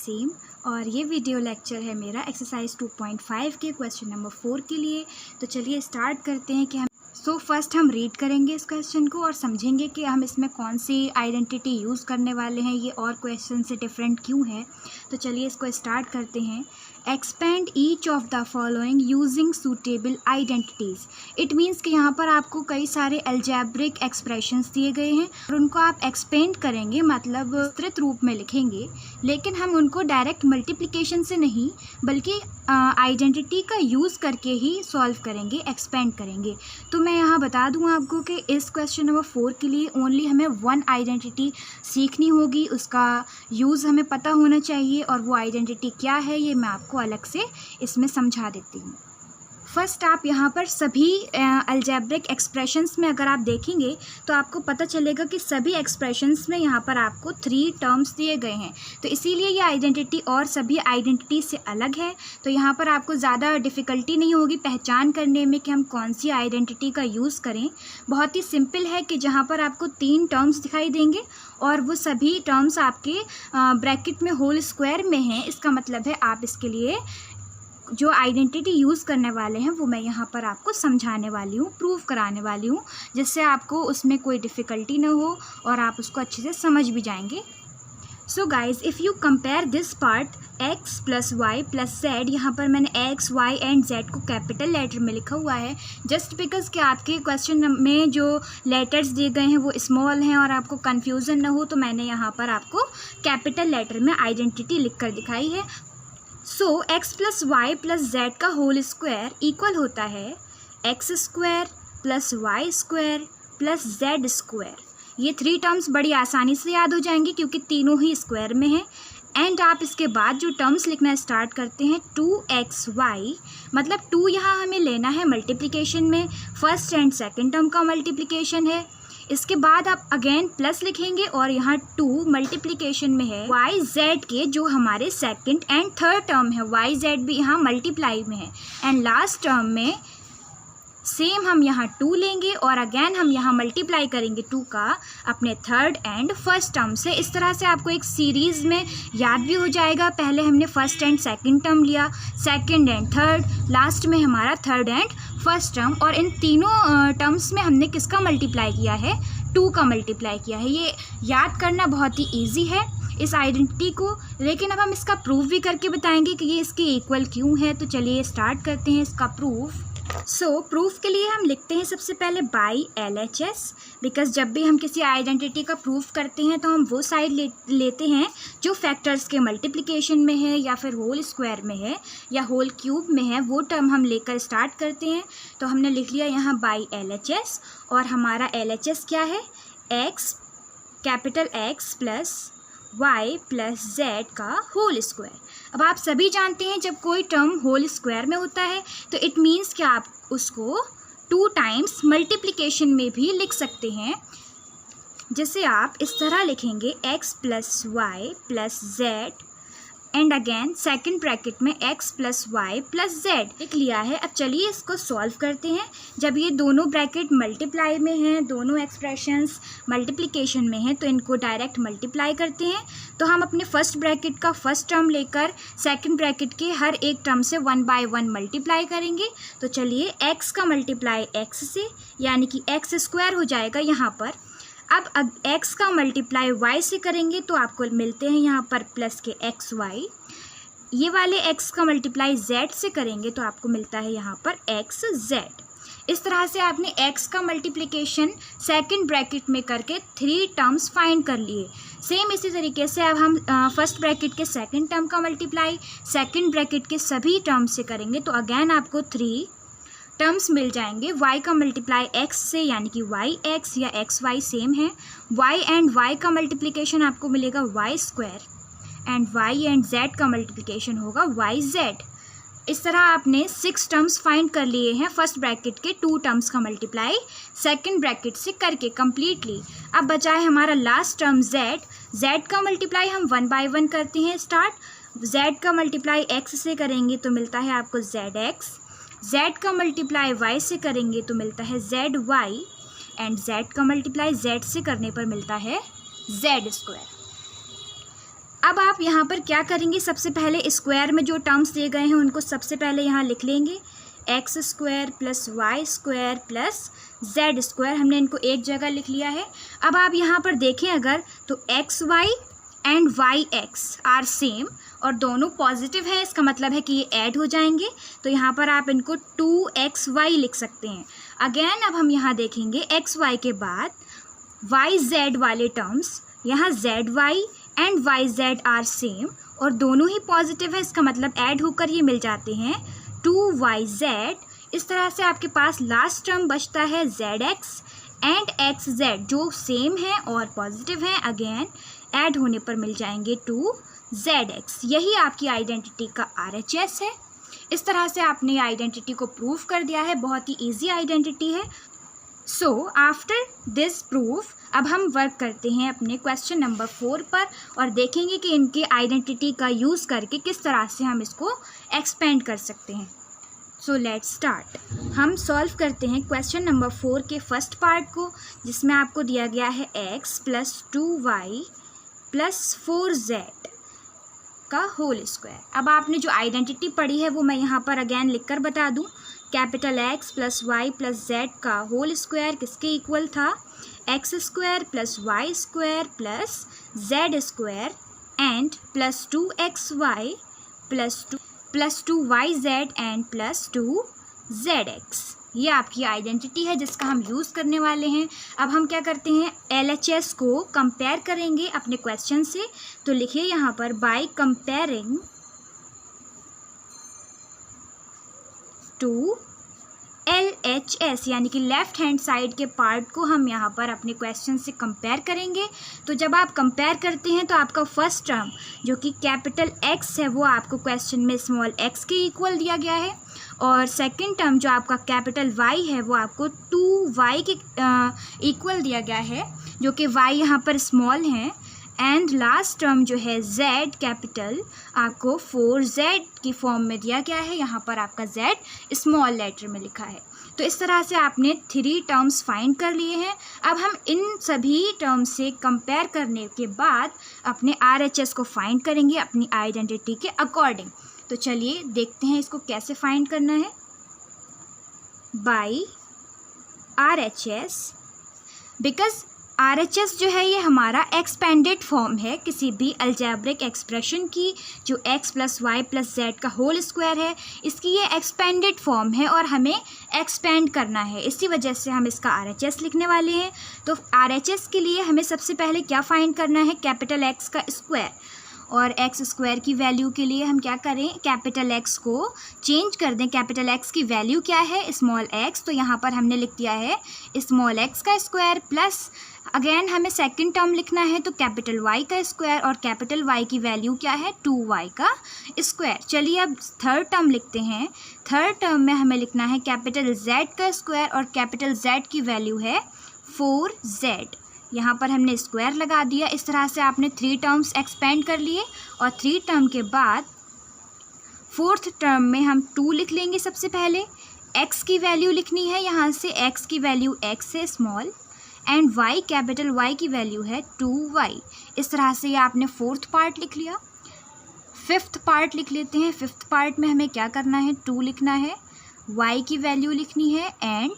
नसीम और ये video lecture है मेरा एक्सरसाइज 2.5 के क्वेश्चन नंबर 4 के लिए। तो चलिए स्टार्ट करते हैं कि हम फर्स्ट हम रीड करेंगे इस क्वेश्चन को और समझेंगे कि हम इसमें कौन सी आइडेंटिटी यूज़ करने वाले हैं, ये और क्वेश्चन से डिफरेंट क्यों है। तो चलिए इसको स्टार्ट करते हैं। Expand each of the following using suitable identities. It means कि यहाँ पर आपको कई सारे अलजेब्रिक एक्सप्रेशंस दिए गए हैं और उनको आप एक्सपेंड करेंगे, मतलब विस्तृत रूप में लिखेंगे, लेकिन हम उनको डायरेक्ट मल्टीप्लिकेशन से नहीं बल्कि आइडेंटिटी का यूज़ करके ही सॉल्व करेंगे, एक्सपेंड करेंगे। तो मैं यहाँ बता दूँ आपको कि इस क्वेश्चन नंबर 4 के लिए ओनली हमें वन आइडेंटिटी सीखनी होगी, उसका यूज़ हमें पता होना चाहिए और वो आइडेंटिटी क्या है ये मैं आपको अलग से इसमें समझा देती हूँ। फर्स्ट आप यहाँ पर सभी अलजेब्रिक एक्सप्रेशंस में अगर आप देखेंगे तो आपको पता चलेगा कि सभी एक्सप्रेशंस में यहाँ पर आपको 3 टर्म्स दिए गए हैं, तो इसीलिए ये आइडेंटिटी और सभी आइडेंटिटी से अलग है। तो यहाँ पर आपको ज़्यादा डिफ़िकल्टी नहीं होगी पहचान करने में कि हम कौन सी आइडेंटिटी का यूज़ करें। बहुत ही सिंपल है कि जहाँ पर आपको 3 टर्म्स दिखाई देंगे और वो सभी टर्म्स आपके ब्रैकेट में होल स्क्वायर में हैं, इसका मतलब है आप इसके लिए जो आइडेंटिटी यूज़ करने वाले हैं वो मैं यहाँ पर आपको समझाने वाली हूँ, प्रूव कराने वाली हूँ, जिससे आपको उसमें कोई डिफ़िकल्टी ना हो और आप उसको अच्छे से समझ भी जाएंगे। So guys, if you compare this part x plus y plus z, यहाँ पर मैंने x, y एंड z को कैपिटल लेटर में लिखा हुआ है जस्ट बिकॉज कि आपके क्वेश्चन में जो लेटर्स दिए गए हैं वो स्मॉल हैं और आपको कन्फ्यूज़न ना हो, तो मैंने यहाँ पर आपको कैपिटल लेटर में आइडेंटिटी लिख कर दिखाई है। So x plus y plus z का होल स्क्वायर इक्वल होता है x square plus y square plus z square. ये 3 टर्म्स बड़ी आसानी से याद हो जाएंगी क्योंकि तीनों ही स्क्वायर में हैं। एंड आप इसके बाद जो टर्म्स लिखना स्टार्ट करते हैं 2xy, मतलब 2 यहाँ हमें लेना है मल्टीप्लिकेशन में, फर्स्ट एंड सेकंड टर्म का मल्टीप्लिकेशन है। इसके बाद आप अगेन प्लस लिखेंगे और यहाँ 2 मल्टीप्लिकेशन में है वाई जेड के जो हमारे सेकंड एंड थर्ड टर्म है, वाई जेड भी यहाँ मल्टीप्लाई में है। एंड लास्ट टर्म में सेम हम यहाँ 2 लेंगे और अगेन हम यहाँ मल्टीप्लाई करेंगे 2 का अपने थर्ड एंड फर्स्ट टर्म से। इस तरह से आपको एक सीरीज़ में याद भी हो जाएगा। पहले हमने फर्स्ट एंड सेकंड टर्म लिया, सेकंड एंड थर्ड, लास्ट में हमारा थर्ड एंड फर्स्ट टर्म, और इन तीनों टर्म्स में हमने किसका मल्टीप्लाई किया है, 2 का मल्टीप्लाई किया है। ये याद करना बहुत ही ईजी है इस आइडेंटिटी को, लेकिन अब हम इसका प्रूफ भी करके बताएंगे कि ये इसके इक्वल क्यों है। तो चलिए स्टार्ट करते हैं इसका प्रूफ। प्रूफ के लिए हम लिखते हैं सबसे पहले बाई LHS, बिकॉज जब भी हम किसी आइडेंटिटी का प्रूफ करते हैं तो हम वो साइड लेते हैं जो फैक्टर्स के मल्टीप्लिकेशन में है या फिर होल स्क्वायर में है या होल क्यूब में है, वो टर्म हम लेकर स्टार्ट करते हैं। तो हमने लिख लिया यहाँ बाई LHS और हमारा LHS क्या है, x capital X plus y plus z का होल स्क्वायर। अब आप सभी जानते हैं जब कोई टर्म होल स्क्वायर में होता है तो इट मीन्स कि आप उसको 2 टाइम्स मल्टीप्लिकेशन में भी लिख सकते हैं। जैसे आप इस तरह लिखेंगे x plus y plus z and again second bracket में x plus y plus z लिख लिया है। अब चलिए इसको सॉल्व करते हैं। जब ये दोनों ब्रैकेट मल्टीप्लाई में हैं, दोनों एक्सप्रेशंस मल्टीप्लिकेशन में हैं, तो इनको डायरेक्ट मल्टीप्लाई करते हैं। तो हम अपने फर्स्ट ब्रैकेट का फर्स्ट टर्म लेकर सेकंड ब्रैकेट के हर एक टर्म से 1 बाय 1 मल्टीप्लाई करेंगे। तो चलिए x का मल्टीप्लाई x से, यानी कि x स्क्वायर हो जाएगा यहाँ पर। अब x का मल्टीप्लाई y से करेंगे तो आपको मिलते हैं यहाँ पर प्लस के xy। ये वाले x का मल्टीप्लाई z से करेंगे तो आपको मिलता है यहाँ पर xz। इस तरह से आपने x का मल्टीप्लिकेशन सेकंड ब्रैकेट में करके 3 टर्म्स फाइंड कर लिए। सेम इसी तरीके से अब हम फर्स्ट ब्रैकेट के सेकंड टर्म का मल्टीप्लाई सेकंड ब्रैकेट के सभी टर्म्स से करेंगे तो अगेन आपको 3 टर्म्स मिल जाएंगे। y का मल्टीप्लाई x से, यानी कि yx या xy सेम है। y एंड y का मल्टीप्लिकेशन आपको मिलेगा y square and y and z का मल्टीप्लिकेशन होगा yz। इस तरह आपने 6 टर्म्स फाइंड कर लिए हैं फर्स्ट ब्रैकेट के 2 टर्म्स का मल्टीप्लाई सेकंड ब्रैकेट से करके कम्प्लीटली। अब बचा है हमारा लास्ट टर्म z का मल्टीप्लाई हम 1 बाय 1 करते हैं स्टार्ट। z का मल्टीप्लाई x से करेंगे तो मिलता है आपको zx, z का मल्टीप्लाई y से करेंगे तो मिलता है zy एंड z का मल्टीप्लाई z से करने पर मिलता है z स्क्वायर। अब आप यहाँ पर क्या करेंगे, सबसे पहले स्क्वायर में जो टर्म्स दिए गए हैं उनको सबसे पहले यहाँ लिख लेंगे। X square plus y square plus z square, हमने इनको एक जगह लिख लिया है। अब आप यहाँ पर देखें अगर तो x y and y x are same और दोनों पॉजिटिव है, इसका मतलब है कि ये ऐड हो जाएंगे। तो यहाँ पर आप इनको 2xy लिख सकते हैं। अगेन अब हम यहाँ देखेंगे एक्स वाई के बाद वाई जेड वाले टर्म्स, यहाँ z y and y z are same और दोनों ही पॉजिटिव है, इसका मतलब ऐड होकर ये मिल जाते हैं 2yz। इस तरह से आपके पास लास्ट टर्म बचता है zx एंड xz जो सेम है और पॉजिटिव हैं, अगेन ऐड होने पर मिल जाएंगे 2zx। यही आपकी आइडेंटिटी का RHS है। इस तरह से आपने आइडेंटिटी को प्रूव कर दिया है, बहुत ही इजी आइडेंटिटी है। सो आफ्टर दिस प्रूफ अब हम वर्क करते हैं अपने क्वेश्चन नंबर 4 पर और देखेंगे कि इनके आइडेंटिटी का यूज़ करके किस तरह से हम इसको एक्सपेंड कर सकते हैं। So let's start. हम सॉल्व करते हैं क्वेश्चन नंबर 4 के फर्स्ट पार्ट को, जिसमें आपको दिया गया है x plus 2y plus 4z का होल स्क्वायर। अब आपने जो आइडेंटिटी पढ़ी है वो मैं यहाँ पर अगेन लिखकर बता दूँ। Capital X plus y plus z का होल स्क्वायर किसके इक्वल था, x square plus y square plus z square and plus 2xy plus 2yz and plus 2zx। ये आपकी आइडेंटिटी है जिसका हम यूज़ करने वाले हैं। अब हम क्या करते हैं, LHS को कंपेयर करेंगे अपने क्वेश्चन से। तो लिखिए यहाँ पर बाय कंपेयरिंग टू LHS, यानी कि लेफ़्ट हैंड साइड के पार्ट को हम यहाँ पर अपने क्वेश्चन से कंपेयर करेंगे। तो जब आप कंपेयर करते हैं तो आपका फर्स्ट टर्म जो कि कैपिटल X है वो आपको क्वेश्चन में स्मॉल x के इक्वल दिया गया है और सेकंड टर्म जो आपका कैपिटल Y है वो आपको 2y के इक्वल दिया गया है, जो कि y यहाँ पर स्मॉल है। एंड लास्ट टर्म जो है z कैपिटल आपको 4z की फॉर्म में दिया गया है, यहाँ पर आपका z स्मॉल लेटर में लिखा है। तो इस तरह से आपने 3 टर्म्स फाइंड कर लिए हैं। अब हम इन सभी टर्म्स से कंपेयर करने के बाद अपने RHS को फाइंड करेंगे अपनी आइडेंटिटी के अकॉर्डिंग। तो चलिए देखते हैं इसको कैसे फाइंड करना है। बाय RHS, बिकॉज RHS जो है ये हमारा एक्सपेंडेड फॉर्म है किसी भी अलजेब्रिक एक्सप्रेशन की, जो x plus y plus z का होल स्क्वायर है, इसकी ये एक्सपेंडेड फॉर्म है और हमें एक्सपेंड करना है, इसी वजह से हम इसका RHS लिखने वाले हैं। तो RHS के लिए हमें सबसे पहले क्या फाइंड करना है, कैपिटल X का स्क्वायर। और एक्स स्क्वायर की वैल्यू के लिए हम क्या करें, कैपिटल X को चेंज कर दें। कैपिटल X की वैल्यू क्या है, स्मॉल x, तो यहाँ पर हमने लिख दिया है स्मॉल x का स्क्वायर प्लस अगेन हमें सेकंड टर्म लिखना है तो कैपिटल Y का स्क्वायर और कैपिटल Y की वैल्यू क्या है, 2y का स्क्वायर। चलिए अब थर्ड टर्म लिखते हैं। थर्ड टर्म में हमें लिखना है कैपिटल Z का स्क्वायर और कैपिटल Z की वैल्यू है 4z। यहाँ पर हमने स्क्वायर लगा दिया। इस तरह से आपने 3 टर्म्स एक्सपेंड कर लिए और 3 टर्म के बाद फोर्थ टर्म में हम 2 लिख लेंगे। सबसे पहले x की वैल्यू लिखनी है, यहाँ से x की वैल्यू x है small and y capital Y की वैल्यू है 2y। इस तरह से ये आपने फोर्थ पार्ट लिख लिया। फिफ्थ पार्ट लिख लेते हैं। फिफ्थ पार्ट में हमें क्या करना है, 2 लिखना है, y की वैल्यू लिखनी है एंड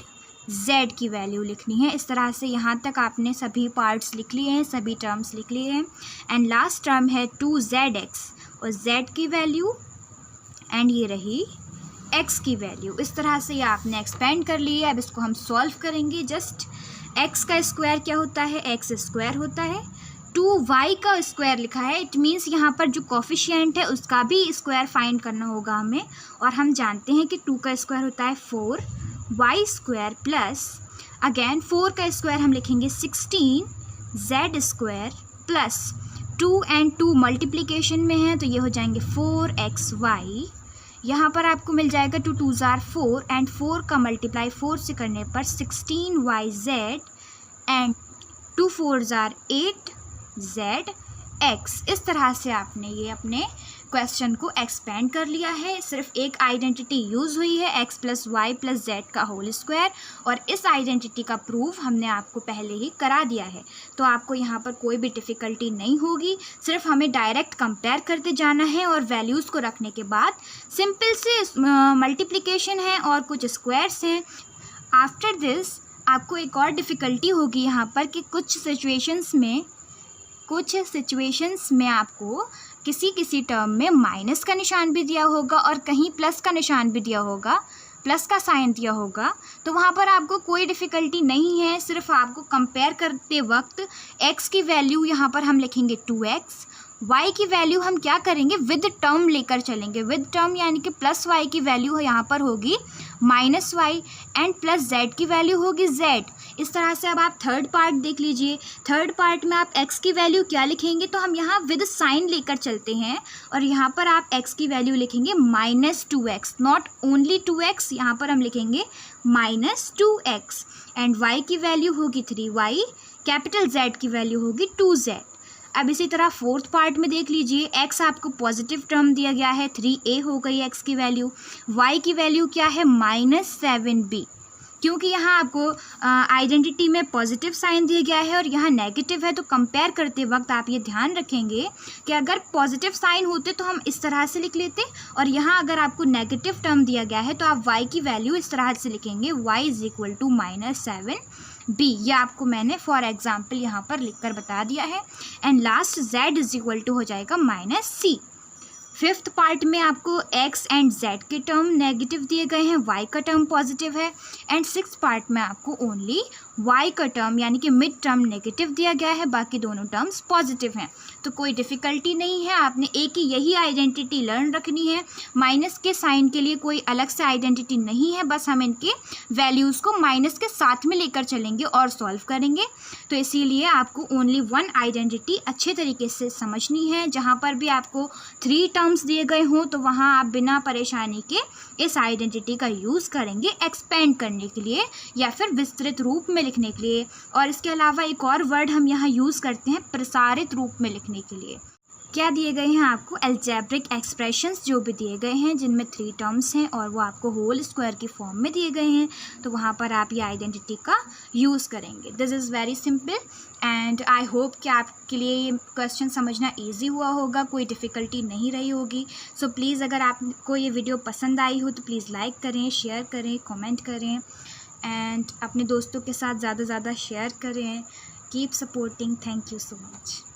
z की वैल्यू लिखनी है। इस तरह से यहाँ तक आपने सभी पार्ट्स लिख लिए हैं, सभी टर्म्स लिख लिए हैं। एंड लास्ट टर्म है 2zx और z की वैल्यू एंड ये रही x की वैल्यू। इस तरह से ये आपने एक्सपेंड कर ली है। अब इसको हम सॉल्व करेंगे। जस्ट x का स्क्वायर क्या होता है, x स्क्वायर होता है। 2y का स्क्वायर लिखा है, इट मीन्स यहाँ पर जो कोफिशिएंट है उसका भी स्क्वायर फाइंड करना होगा हमें। और हम जानते हैं कि 2 का स्क्वायर होता है 4y स्क्वायर प्लस अगेन 4 का स्क्वायर हम लिखेंगे 16z square plus 2 and 2 multiplication में है तो ये हो जाएंगे 4xy। यहाँ पर आपको मिल जाएगा 2 2s are 4 एंड 4 का मल्टीप्लाई 4 से करने पर 16yz and 2 4s are 8zx। इस तरह से आपने ये अपने क्वेश्चन को एक्सपेंड कर लिया है। सिर्फ एक आइडेंटिटी यूज़ हुई है x plus y plus z का होल स्क्वायर, और इस आइडेंटिटी का प्रूफ हमने आपको पहले ही करा दिया है। तो आपको यहाँ पर कोई भी डिफ़िकल्टी नहीं होगी, सिर्फ हमें डायरेक्ट कंपेयर करते जाना है और वैल्यूज़ को रखने के बाद सिंपल से मल्टीप्लिकेशन है और कुछ स्क्वायर्स हैं। आफ्टर दिस आपको एक और डिफ़िकल्टी होगी यहाँ पर कि कुछ सिचुएशंस में आपको किसी टर्म में माइनस का निशान भी दिया होगा और कहीं प्लस का निशान भी दिया होगा, प्लस का साइन दिया होगा। तो वहाँ पर आपको कोई डिफ़िकल्टी नहीं है, सिर्फ आपको कंपेयर करते वक्त x की वैल्यू यहाँ पर हम लिखेंगे 2x, y की वैल्यू हम क्या करेंगे विद टर्म लेकर चलेंगे। विद टर्म यानी कि प्लस y की वैल्यू यहाँ पर होगी minus y and plus z की वैल्यू होगी z। इस तरह से अब आप थर्ड पार्ट देख लीजिए। थर्ड पार्ट में आप x की वैल्यू क्या लिखेंगे, तो हम यहाँ विद साइन लेकर चलते हैं और यहाँ पर आप x की वैल्यू लिखेंगे -2x, नॉट ओनली 2x, यहाँ पर हम लिखेंगे -2x एंड y की वैल्यू होगी 3y, कैपिटल Z की वैल्यू होगी 2z। अब इसी तरह फोर्थ पार्ट में देख लीजिए, x आपको पॉजिटिव टर्म दिया गया है 3a हो गई x की वैल्यू, y की वैल्यू क्या है -7b, क्योंकि यहाँ आपको आइडेंटिटी में पॉजिटिव साइन दिया गया है और यहाँ नेगेटिव है। तो कंपेयर करते वक्त आप ये ध्यान रखेंगे कि अगर पॉजिटिव साइन होते तो हम इस तरह से लिख लेते, और यहाँ अगर आपको नेगेटिव टर्म दिया गया है तो आप y की वैल्यू इस तरह से लिखेंगे y = -7b। ये आपको मैंने फॉर एग्जाम्पल यहाँ पर लिखकर बता दिया है। एंड लास्ट z हो जाएगा -c। फिफ्थ पार्ट में आपको x एंड z के टर्म नेगेटिव दिए गए हैं, y का टर्म पॉजिटिव है। एंड सिक्स्थ पार्ट में आपको ओनली y का टर्म यानी कि मिड टर्म नेगेटिव दिया गया है, बाकी दोनों टर्म्स पॉजिटिव हैं। तो कोई डिफ़िकल्टी नहीं है, आपने एक ही यही आइडेंटिटी लर्न रखनी है। माइनस के साइन के लिए कोई अलग से आइडेंटिटी नहीं है, बस हम इनके वैल्यूज़ को माइनस के साथ में लेकर चलेंगे और सॉल्व करेंगे। तो इसीलिए आपको ओनली वन आइडेंटिटी अच्छे तरीके से समझनी है। जहाँ पर भी आपको 3 टर्म्स दिए गए हों तो वहाँ आप बिना परेशानी के इस आइडेंटिटी का यूज़ करेंगे एक्सपेंड करने के लिए या फिर विस्तृत रूप में लिखने के लिए। और इसके अलावा एक और वर्ड हम यहाँ यूज़ करते हैं प्रसारित रूप में लिखने के लिए। क्या दिए गए हैं आपको अलजेब्रिक एक्सप्रेशंस जो भी दिए गए हैं जिनमें 3 टर्म्स हैं और वो आपको होल स्क्वायर की फॉर्म में दिए गए हैं, तो वहाँ पर आप ये आइडेंटिटी का यूज़ करेंगे। This is very simple and I hope कि आपके लिए ये क्वेश्चन समझना ईजी हुआ होगा, कोई डिफ़िकल्टी नहीं रही होगी। सो प्लीज़ अगर आपको ये वीडियो पसंद आई हो तो प्लीज़ लाइक करें, शेयर करें, कमेंट करें एंड अपने दोस्तों के साथ ज़्यादा से ज़्यादा शेयर करें। Keep supporting. Thank you so much.